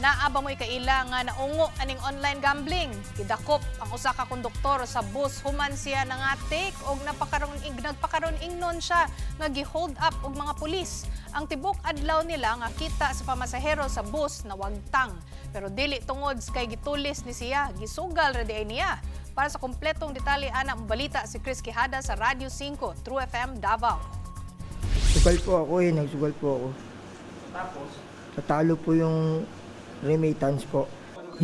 Naaba mo'y kaila nga naungo aning online gambling. Kidakop ang usa ka konduktor sa bus human siya nangatik og nagpakaron ingnon siya nga gi-hold up og mga pulis. Ang tibok adlaw nila nga kita sa pamasahero sa bus na wagtang. Pero dili tungod kay gitulis ni siya, gisugal ra di ay niya. Para sa kompletong detalye ana balita si Chris Quijada sa Radio 5 True FM Davao. Sugal po ako nagsugal po ako. Tapos? Natalo po yung remittance po.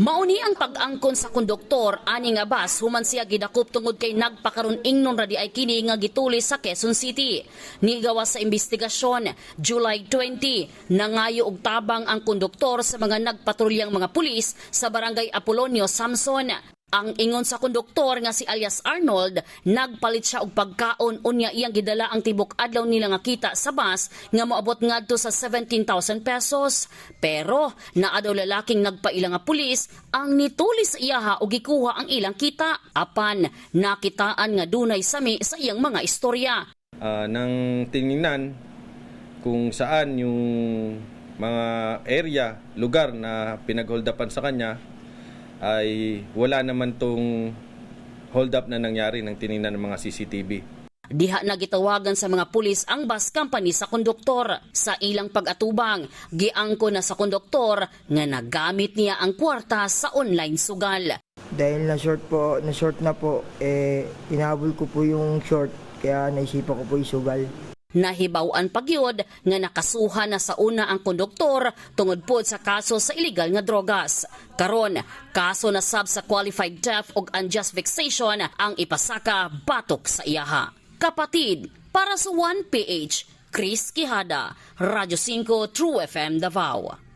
Mauni ang pag-angkon sa konduktor ani nga bus human siya gidakop tungod kay nagpakaron ingnon ra di ay kini nga gitulis sa Quezon City. Nigawas sa investigasyon, July 20, nangayo og tabang ang konduktor sa mga nagpatrulyang mga pulis sa barangay Apolonio, Samson. Ang ingon sa konduktor nga si alias Arnold, nagpalit siya og pagkaon unya iyang gidala ang tibok adlaw nila nga kita sa bus nga moabot ngadto sa 17,000 pesos. Pero naa daw lalaking nagpaila nga pulis ang nitulis sa iyaha og gikuha ang ilang kita. Apan nakitaan nga dunay sami sa iyang mga istorya. Nang tiningnan kung saan yung mga area, lugar na pinagholdapan sa kanya, ay wala naman tong hold up na nangyari ng tiningnan ng mga CCTV. Diha na gitawagan sa mga pulis ang bus company sa konduktor. Sa ilang pag-atubang, giangko na sa konduktor nga nagamit niya ang kwarta sa online sugal. Dahil na short na po, inahabol ko po yung short, kaya naisipan ko po isugal. Nahibaw-an pagyod nga nakasuhan na sa una ang konduktor tungod pod sa kaso sa illegal nga drogas. Karon, kaso na sab sa qualified theft ug unjust vexation ang ipasaka batok sa iyaha. Kapatid, para sa 1PH, Chris Quijada, Radio 5 True FM Davao.